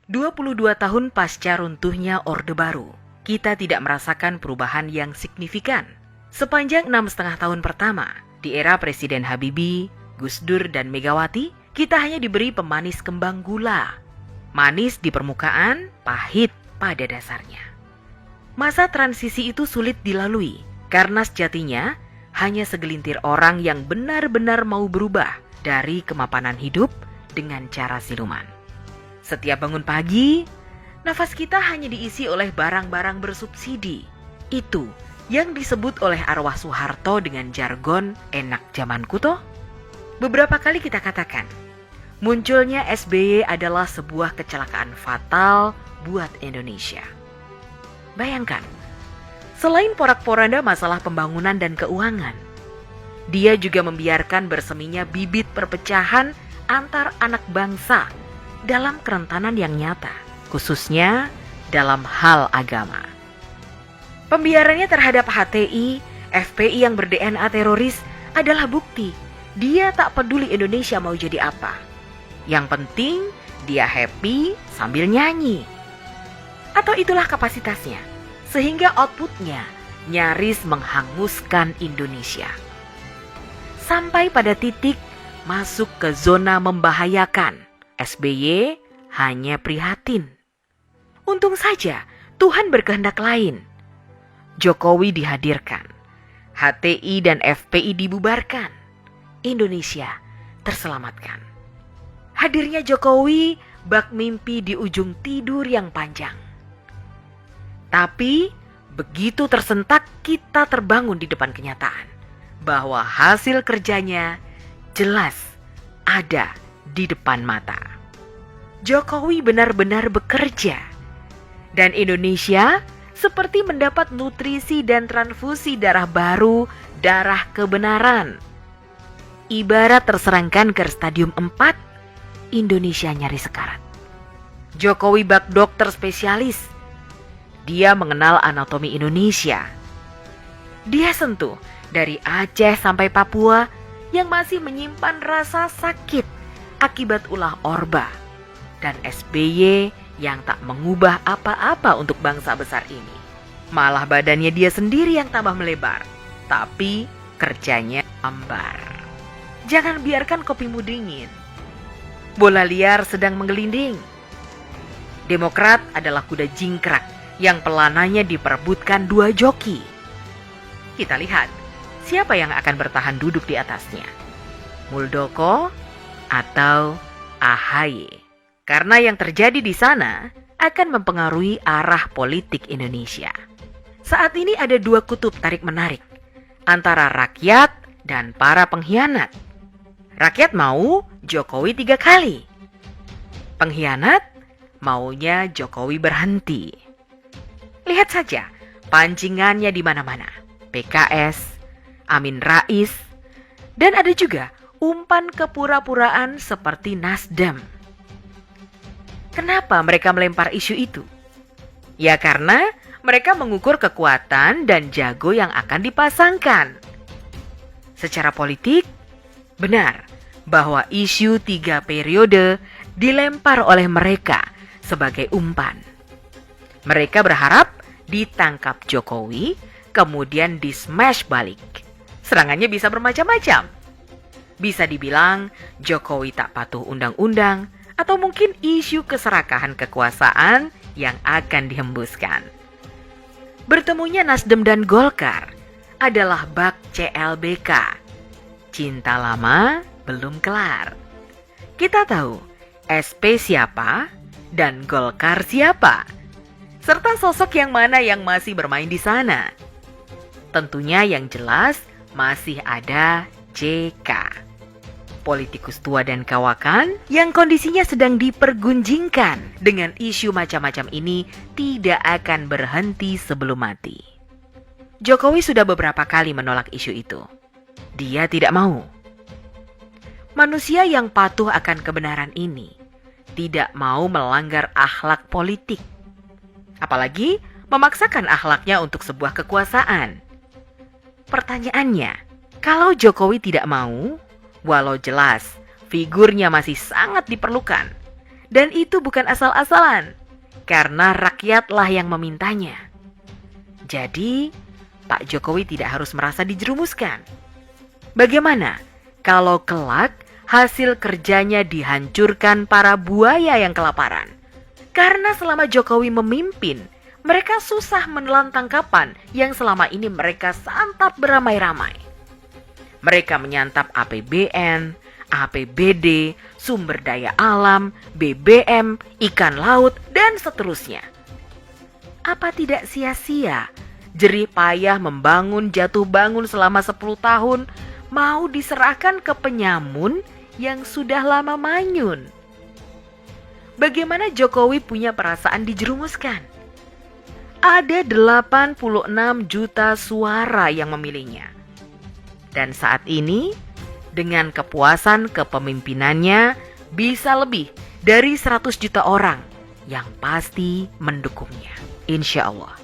22 tahun pasca runtuhnya Orde Baru, kita tidak merasakan perubahan yang signifikan. Sepanjang 6,5 tahun pertama, di era Presiden Habibie, Gus Dur, dan Megawati, kita hanya diberi pemanis kembang gula. Manis di permukaan, pahit pada dasarnya. Masa transisi itu sulit dilalui, karena sejatinya hanya segelintir orang yang benar-benar mau berubah dari kemapanan hidup dengan cara siluman. Setiap bangun pagi, nafas kita hanya diisi oleh barang-barang bersubsidi. Itu yang disebut oleh arwah Soeharto dengan jargon enak zamanku toh. Beberapa kali kita katakan, munculnya SBY adalah sebuah kecelakaan fatal buat Indonesia. Bayangkan, selain porak-poranda masalah pembangunan dan keuangan, dia juga membiarkan berseminya bibit perpecahan antar anak bangsa dalam kerentanan yang nyata, khususnya dalam hal agama. Pembiarannya terhadap HTI, FPI yang ber-DNA teroris adalah bukti dia tak peduli Indonesia mau jadi apa. Yang penting dia happy sambil nyanyi. Atau itulah kapasitasnya, sehingga outputnya nyaris menghanguskan Indonesia. Sampai pada titik masuk ke zona membahayakan, SBY hanya prihatin. Untung saja Tuhan berkehendak lain. Jokowi dihadirkan, HTI dan FPI dibubarkan, Indonesia terselamatkan. Hadirnya Jokowi bak mimpi di ujung tidur yang panjang. Tapi begitu tersentak kita terbangun di depan kenyataan bahwa hasil kerjanya jelas ada di depan mata. Jokowi benar-benar bekerja dan Indonesia seperti mendapat nutrisi dan transfusi darah baru, darah kebenaran. Ibarat terserang kanker stadium 4, Indonesia nyaris sekarat. Jokowi bak dokter spesialis. Dia mengenal anatomi Indonesia. Dia sentuh dari Aceh sampai Papua yang masih menyimpan rasa sakit akibat ulah Orba. Dan SBY yang tak mengubah apa-apa untuk bangsa besar ini. Malah badannya dia sendiri yang tambah melebar, tapi kerjanya ambar. Jangan biarkan kopimu dingin. Bola liar sedang menggelinding. Demokrat adalah kuda jingkrak yang pelananya diperebutkan 2 joki. Kita lihat siapa yang akan bertahan duduk di atasnya, Muldoko atau AHY. Karena yang terjadi di sana akan mempengaruhi arah politik Indonesia. Saat ini ada 2 kutub tarik-menarik antara rakyat dan para pengkhianat. Rakyat mau Jokowi 3 kali. Pengkhianat maunya Jokowi berhenti. Lihat saja pancingannya di mana-mana. PKS, Amin Rais, dan ada juga umpan kepura-puraan seperti Nasdem. Kenapa mereka melempar isu itu? Ya karena mereka mengukur kekuatan dan jago yang akan dipasangkan. Secara politik, benar bahwa isu 3 periode dilempar oleh mereka sebagai umpan. Mereka berharap ditangkap Jokowi, kemudian di-smash balik. Serangannya bisa bermacam-macam. Bisa dibilang Jokowi tak patuh undang-undang, atau mungkin isu keserakahan kekuasaan yang akan dihembuskan. Bertemunya Nasdem dan Golkar adalah bak CLBK. Cinta lama belum kelar. Kita tahu SP siapa dan Golkar siapa, serta sosok yang mana yang masih bermain di sana. Tentunya yang jelas masih ada JK. Politikus tua dan kawakan yang kondisinya sedang dipergunjingkan dengan isu macam-macam ini tidak akan berhenti sebelum mati. Jokowi sudah beberapa kali menolak isu itu. Dia tidak mau. Manusia yang patuh akan kebenaran ini tidak mau melanggar akhlak politik. Apalagi memaksakan akhlaknya untuk sebuah kekuasaan. Pertanyaannya, kalau Jokowi tidak mau, walau jelas figurnya masih sangat diperlukan Dan itu bukan asal-asalan, karena rakyatlah yang memintanya. Jadi, Pak Jokowi tidak harus merasa dijerumuskan. Bagaimana kalau kelak hasil kerjanya dihancurkan para buaya yang kelaparan? Karena selama Jokowi memimpin, mereka susah menelan tangkapan yang selama ini mereka santap beramai-ramai. Mereka menyantap APBN, APBD, sumber daya alam, BBM, ikan laut, dan seterusnya. Apa tidak sia-sia jerih payah membangun jatuh bangun selama 10 tahun mau diserahkan ke penyamun yang sudah lama manyun? Bagaimana Jokowi punya perasaan dijerumuskan? Ada 86 juta suara yang memilihnya. Dan saat ini, dengan kepuasan kepemimpinannya, bisa lebih dari 100 juta orang yang pasti mendukungnya, insya Allah.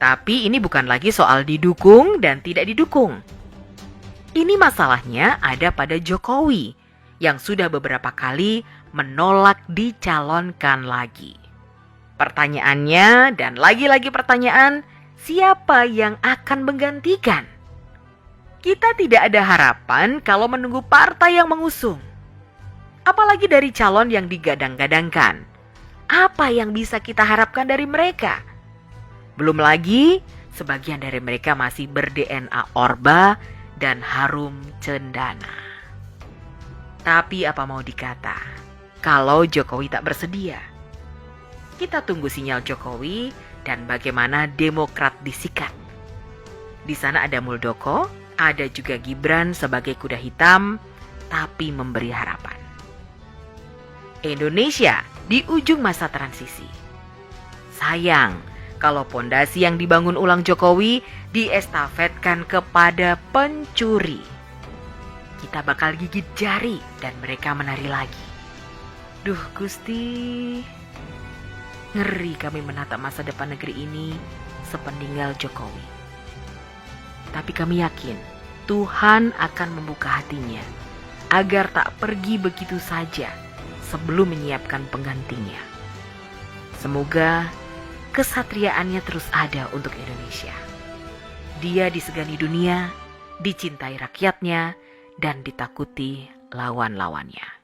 Tapi ini bukan lagi soal didukung dan tidak didukung. Ini masalahnya ada pada Jokowi yang sudah beberapa kali menolak dicalonkan lagi. Pertanyaannya dan lagi-lagi pertanyaan, siapa yang akan menggantikan? Kita tidak ada harapan kalau menunggu partai yang mengusung. Apalagi dari calon yang digadang-gadangkan. Apa yang bisa kita harapkan dari mereka? Belum lagi, sebagian dari mereka masih ber-DNA Orba dan harum cendana. Tapi apa mau dikata, kalau Jokowi tak bersedia? Kita tunggu sinyal Jokowi dan bagaimana Demokrat disikat. Di sana ada Muldoko, ada juga Gibran sebagai kuda hitam, tapi memberi harapan. Indonesia di ujung masa transisi. Sayang kalau pondasi yang dibangun ulang Jokowi diestafetkan kepada pencuri. Kita bakal gigit jari dan mereka menari lagi. Duh Gusti, ngeri kami menatap masa depan negeri ini sepeninggal Jokowi. Tapi kami yakin Tuhan akan membuka hatinya agar tak pergi begitu saja sebelum menyiapkan penggantinya. Semoga kesatriaannya terus ada untuk Indonesia. Dia disegani dunia, dicintai rakyatnya, dan ditakuti lawan-lawannya.